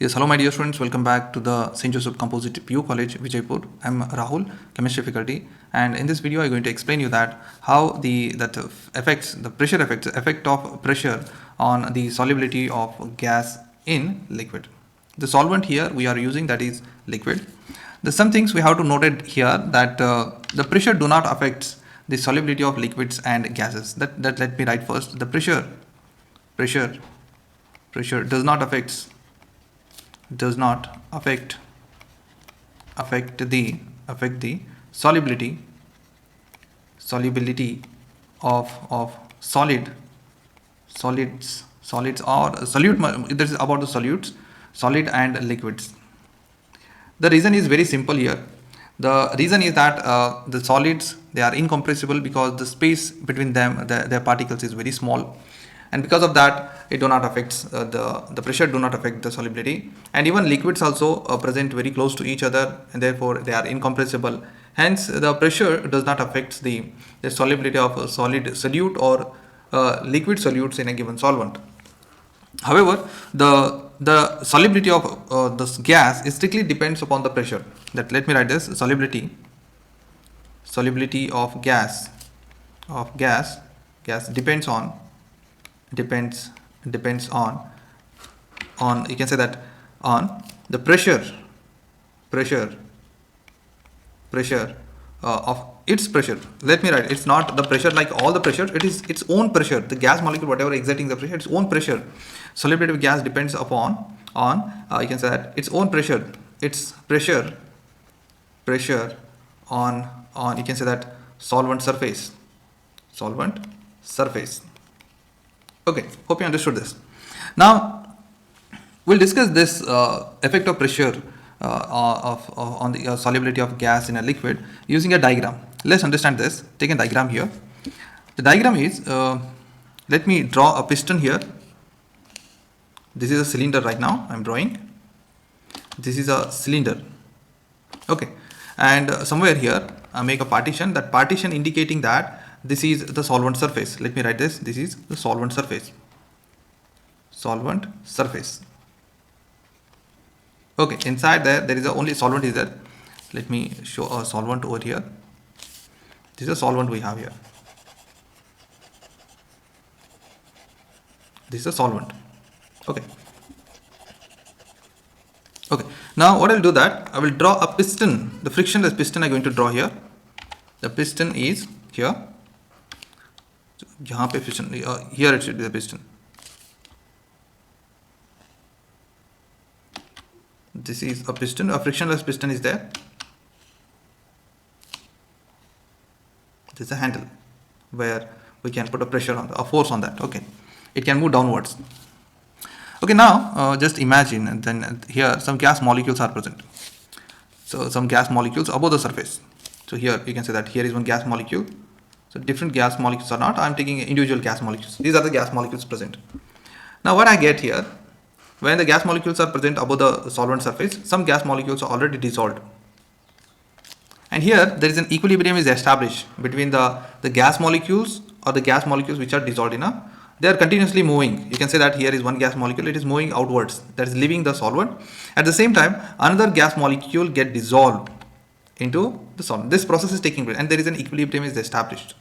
Yes, hello my dear students, welcome back to the St. Joseph Composite PU College, Vijaypur. I'm Rahul, chemistry faculty, and in this video I'm going to explain you that how the pressure effect of pressure on the solubility of gas in liquid. The solvent here we are using, that is liquid. There's some things we have to note it here, that the pressure do not affect the solubility of liquids and gases. That let me write first. The pressure does not affect the solubility of solids or solute. This is about the solid and liquids. The reason is very simple here. The reason is that the solids, they are incompressible because the space between them, their particles, is very small, and because of that it do not affects the pressure do not affect the solubility. And even liquids also present very close to each other, and therefore they are incompressible. Hence the pressure does not affect the solubility of a solid solute or liquid solutes in a given solvent. However, the solubility of this gas is strictly depends upon the pressure. That let me write this: solubility of gas depends on you can say that on the pressure of its pressure. Let me write, it's not the pressure like all the pressure, it is its own pressure. The gas molecule, whatever exerting the pressure, its own pressure. Solubility of gas depends upon you can say that its own pressure, on you can say that solvent surface. Okay, hope you understood this. Now we'll discuss this effect of pressure on the solubility of gas in a liquid using a diagram. Let's understand this. Take a diagram here. The diagram is, let me draw a piston here. This is a cylinder right now I'm drawing. This is a cylinder. Okay, and somewhere here I make a partition. That partition indicating that this is the solvent surface. Let me write this. This is the solvent surface. Okay, inside there is only solvent is there. Let me show a solvent over here. This is a solvent we have here. This is a solvent. Okay. Now what I'll do that I will draw a piston. The frictionless piston I'm going to draw here. The piston is here. Here it should be the piston. This is a piston. A frictionless piston is there. This is a handle where we can put a pressure on a force on that. Okay, it can move downwards. Okay, now just imagine, and then here some gas molecules are present. So some gas molecules above the surface. So here you can say that here is one gas molecule. So different gas molecules are not. I'm taking individual gas molecules. These are the gas molecules present. Now what I get here, when the gas molecules are present above the solvent surface, some gas molecules are already dissolved. And here there is an equilibrium is established between the gas molecules or the gas molecules which are dissolved in they are continuously moving. You can say that here is one gas molecule, it is moving outwards, that is leaving the solvent. At the same time, another gas molecule get dissolved into the solvent. This process is taking place and there is an equilibrium is established.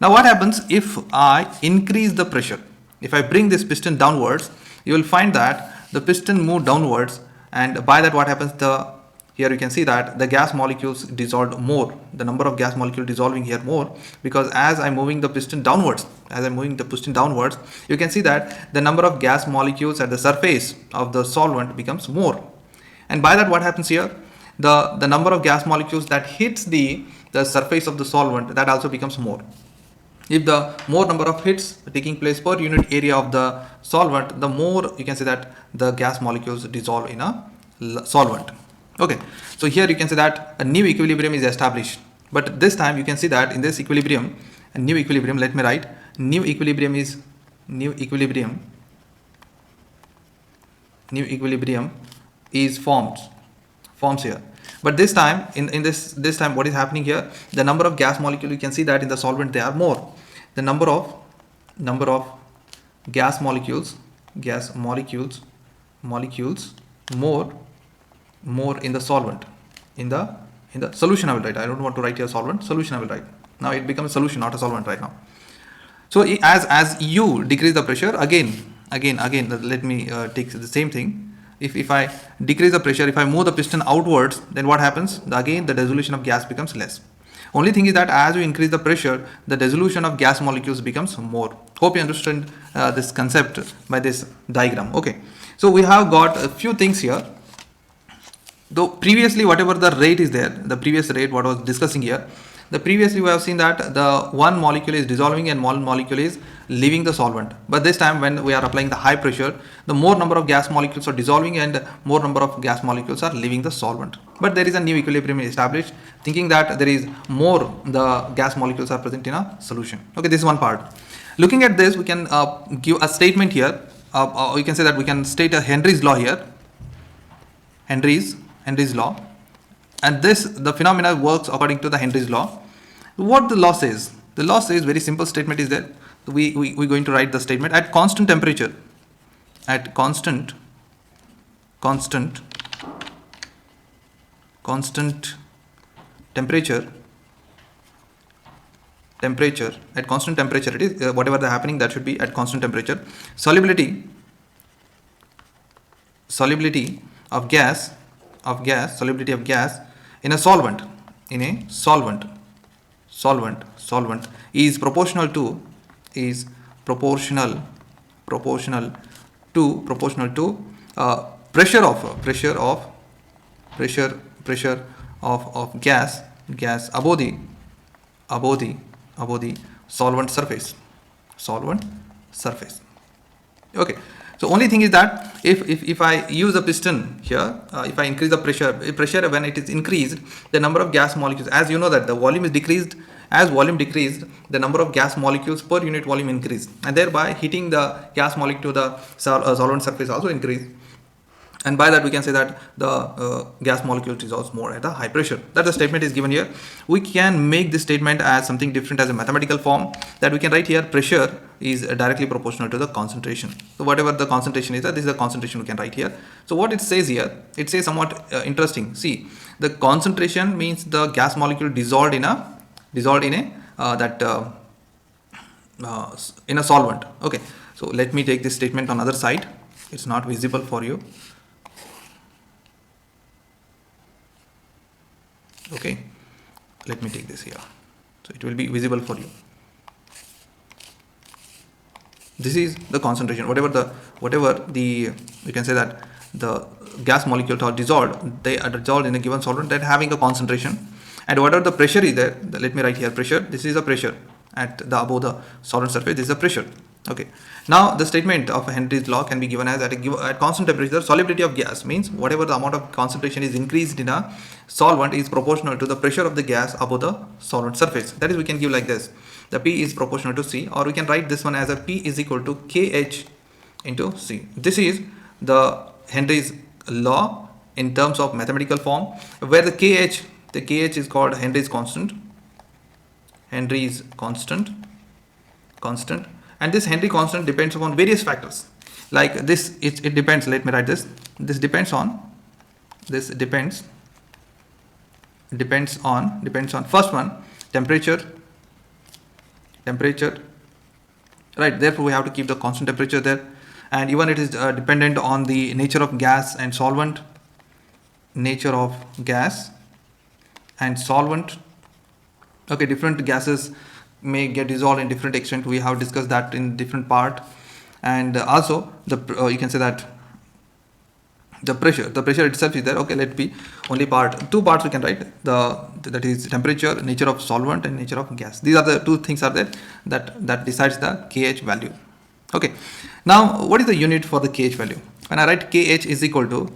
Now what happens if I increase the pressure? If I bring this piston downwards, you will find that the piston move downwards, and by that what happens, here you can see that the gas molecules dissolved more. The number of gas molecules dissolving here more, because as I'm moving the piston downwards, you can see that the number of gas molecules at the surface of the solvent becomes more. And by that what happens here, the number of gas molecules that hits the surface of the solvent, that also becomes more. If the more number of hits taking place per unit area of the solvent, the more you can say that the gas molecules dissolve in a solvent. Okay, so here you can say that a new equilibrium is established, but this time you can see that in this equilibrium, a new equilibrium, let me write, new equilibrium is forms here. But this time, in this time, what is happening here? The number of gas molecules, you can see that in the solvent they are more. The number of gas molecules molecules more in the solvent, in the solution I will write. I don't want to write here solvent, solution I will write. Now it becomes a solution, not a solvent right now. So as you decrease the pressure, again let me take the same thing. If I decrease the pressure, if I move the piston outwards, then what happens? Again the dissolution of gas becomes less. Only thing is that as you increase the pressure, the dissolution of gas molecules becomes more. Hope you understand this concept by this diagram. Okay, so we have got a few things here. Though previously whatever the rate is there, the previous rate what I was discussing here, the previously we have seen that the one molecule is dissolving and one molecule is leaving the solvent. But this time when we are applying the high pressure, the more number of gas molecules are dissolving and more number of gas molecules are leaving the solvent. But there is a new equilibrium established, thinking that there is more the gas molecules are present in a solution. Okay, this is one part. Looking at this, we can give a statement here. You can say that we can state a Henry's law here. Henry's law, and the phenomena works according to the Henry's law. What the law says? The law says, very simple statement is there. We're going to write the statement at constant temperature. At constant temperature. At constant temperature, it is whatever the happening, that should be at constant temperature. Solubility of gas in a solvent is proportional to pressure of gas above the solvent surface. Okay, so only thing is that if I use a piston here, if I increase the pressure when it is increased, the number of gas molecules, as you know that the volume is decreased, as volume decreased, the number of gas molecules per unit volume increased, and thereby heating the gas molecule to the solvent surface also increased. And by that we can say that the gas molecule dissolves more at a high pressure. That the statement is given here. We can make this statement as something different, as a mathematical form, that we can write here pressure is directly proportional to the concentration. So whatever the concentration is, this is the concentration we can write here. So what it says here, it says somewhat interesting. See, the concentration means the gas molecule dissolved in a solvent. Okay, so let me take this statement on other side. It's not visible for you. Okay, let me take this here, so it will be visible for you. This is the concentration, whatever the you can say that the gas molecules are dissolved, they are dissolved in a given solvent that having a concentration, and whatever the pressure is there, let me write here pressure. This is a pressure at the above the solvent surface. This is a pressure. Okay, now the statement of Henry's law can be given as at constant temperature, solubility of gas means whatever the amount of concentration is increased in a solvent is proportional to the pressure of the gas above the solvent surface. That is, we can give like this: the P is proportional to C, or we can write this one as a P is equal to KH into C. This is the Henry's law in terms of mathematical form, where the KH is called Henry's constant. And this Henry constant depends upon various factors. Like this, it depends. Let me write this. This depends on first one, temperature. Right. Therefore, we have to keep the constant temperature there. And even it is dependent on the nature of gas and solvent. Okay, different gases may get dissolved in different extent. We have discussed that in different part. And also you can say that the pressure itself is there. Okay, let be only two parts we can write, that is temperature, nature of solvent, and nature of gas. These are the two things are there that decides the KH value. Okay, now what is the unit for the KH value? When I write KH is equal to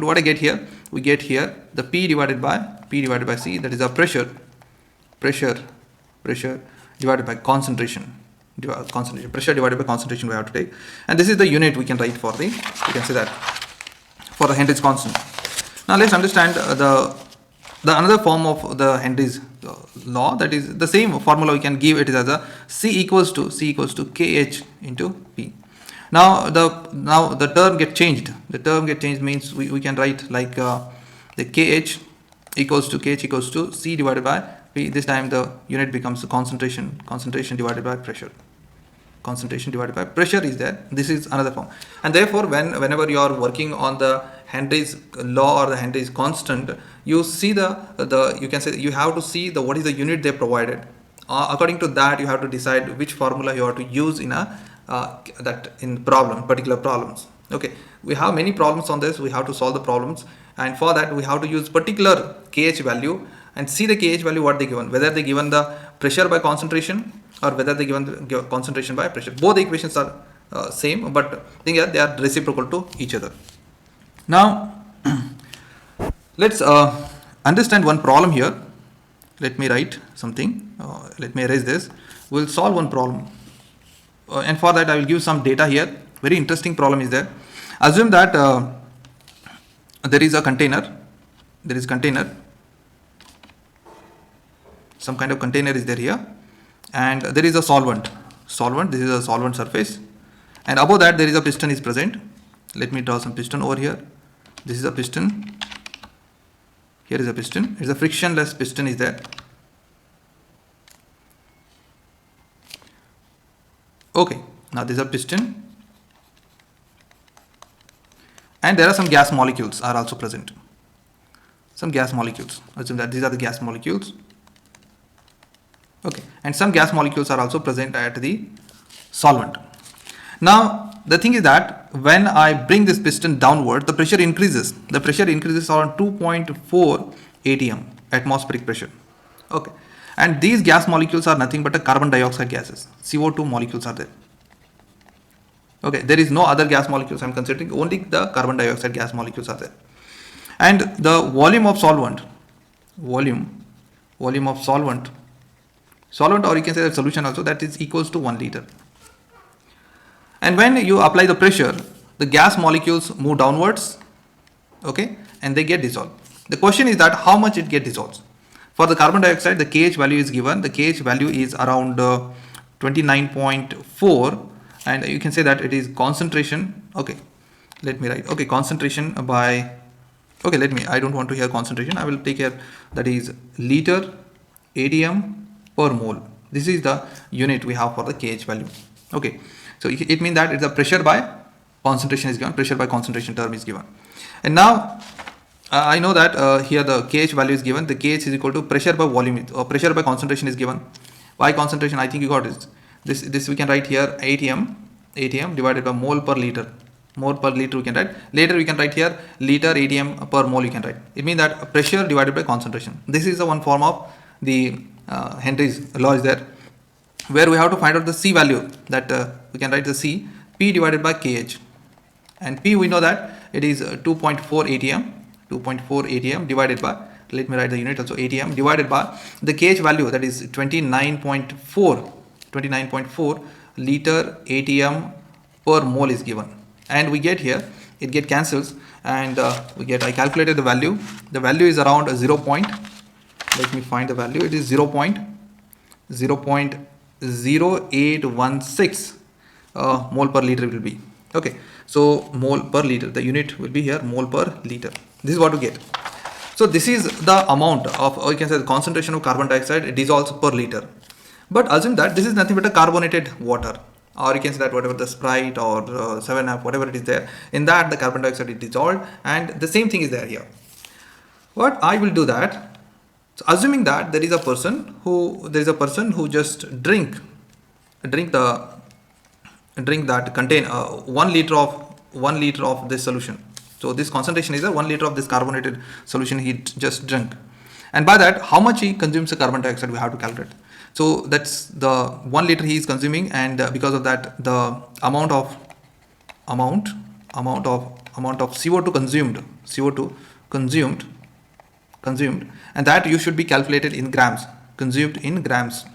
what I get here, we get here the P divided by C, that is a pressure divided by concentration. Pressure divided by concentration we have to take, and this is the unit we can write for the, you can say that, for the Henry's constant. Now let's understand the another form of the Henry's law. That is the same formula we can give it as a C equals to KH into P. Now the term get changed. The term get changed means we can write like the kh equals to C divided by P. This time the unit becomes concentration divided by pressure. Concentration divided by pressure is there. This is another form. And therefore whenever you are working on the Henry's law or the Henry's constant, you see you can say you have to see what is the unit they provided. According to that, you have to decide which formula you have to use in particular problems. Okay, we have many problems on this. We have to solve the problems, and for that we have to use particular kh value and see the kh value what they given, whether they given the pressure by concentration or whether they given the concentration by pressure. Both the equations are same, but they are reciprocal to each other. Now let's understand one problem here. Let me write something. Let me erase this. We'll solve one problem, and for that I will give some data here. Very interesting problem is there. Assume that there is a container. There is container. Some kind of container is there here, and there is a solvent. This is a solvent surface, and above that there is a piston is present. Let me draw some piston over here. This is a piston. Here is a piston. It's a frictionless piston is there. Okay, now this is a piston, and there are some gas molecules are also present. Some gas molecules. Assume that these are the gas molecules. Okay, and some gas molecules are also present at the solvent. Now the thing is that when I bring this piston downward, the pressure increases. The pressure increases around 2.4 atm atmospheric pressure. Okay, and these gas molecules are nothing but a carbon dioxide gases. CO2 molecules are there. Okay, there is no other gas molecules I'm considering, only the carbon dioxide gas molecules are there. And the volume of solvent, volume of solvent, or you can say the solution also, that is equals to 1 liter. And when you apply the pressure, the gas molecules move downwards, okay, and they get dissolved. The question is that how much it get dissolved. For the carbon dioxide, the kh value is given. The kh value is around 29.4, and you can say that it is concentration. Okay, let me write. Okay, concentration by. Okay, I don't want to hear concentration. I will take here, that is liter atm per mole. This is the unit we have for the kh value. Okay, so it means that it's a pressure by concentration is given. Pressure by concentration term is given. And now I know that here the kh value is given. The kh is equal to pressure by volume, or pressure by concentration is given. By concentration, I think you got it. This we can write here atm divided by mole per liter. Mole per liter we can write. Later we can write here liter atm per mole you can write. It means that pressure divided by concentration. This is the one form of the Henry's law is there, where we have to find out the C value, that we can write the C, P divided by kh, and P we know that it is 2.4 atm divided by, let me write the unit also, atm divided by the kh value, that is 29.4 liter atm per mole is given, and we get here, it get cancels, and we get, I calculated the value is around 0. Let me find the value. It is 0.0816 mole per liter will be. Okay, so mole per liter, the unit will be here mole per liter. This is what we get. So this is the amount of, or you can say the concentration of carbon dioxide dissolves per liter. But assume that this is nothing but a carbonated water, or you can say that whatever the Sprite or 7up, whatever it is there, in that the carbon dioxide is dissolved, and the same thing is there here. What I will do that, so assuming that there is a person who just drink that contain 1 liter of this solution. So this concentration is 1 liter of this carbonated solution he just drank, and by that how much he consumes the carbon dioxide we have to calculate. So that's the 1 liter he is consuming, and because of that the amount of CO2 consumed, and that you should be calculated in grams, consumed in grams.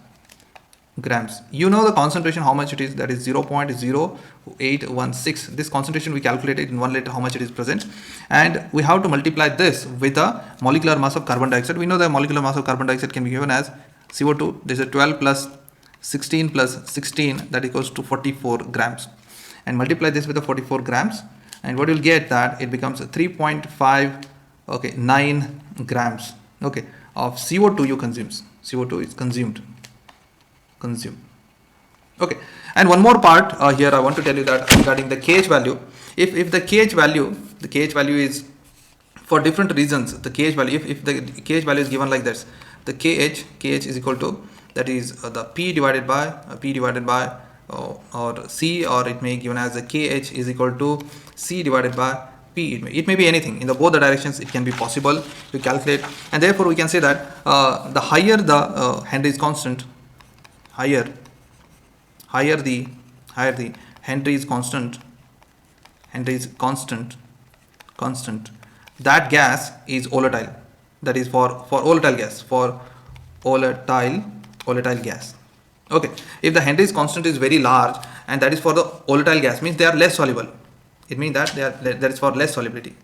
You know the concentration how much it is, that is 0.0816. This concentration we calculated in 1 liter how much it is present, and we have to multiply this with the molecular mass of carbon dioxide. We know the molecular mass of carbon dioxide can be given as CO2, this is 12 plus 16 plus 16, that equals to 44 grams. and multiply this with the 44 grams, and what you'll get that it becomes 3.5, okay, 9 grams, okay, of CO2 you consumes. CO2 is consumed. Okay, and one more part here I want to tell you that regarding the KH value. If the KH value is for different reasons, the KH value, if the KH value is given like this, the KH is equal to, that is the P divided by or C, or it may be given as the KH is equal to C divided by P. It may be anything in the both the directions. It can be possible to calculate, and therefore we can say that the higher the Henry's constant, higher the Henry's constant, that gas is volatile. That is for volatile gas, volatile gas. Okay, if the Henry's constant is very large, and that is for the volatile gas, means they are less soluble. It means that that is for less solubility.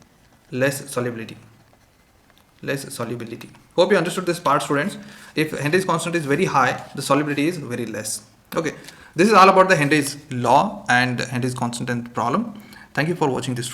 Hope you understood this part, students. If Henry's constant is very high, the solubility is very less. Okay, this is all about the Henry's law and Henry's constant problem. Thank you for watching this.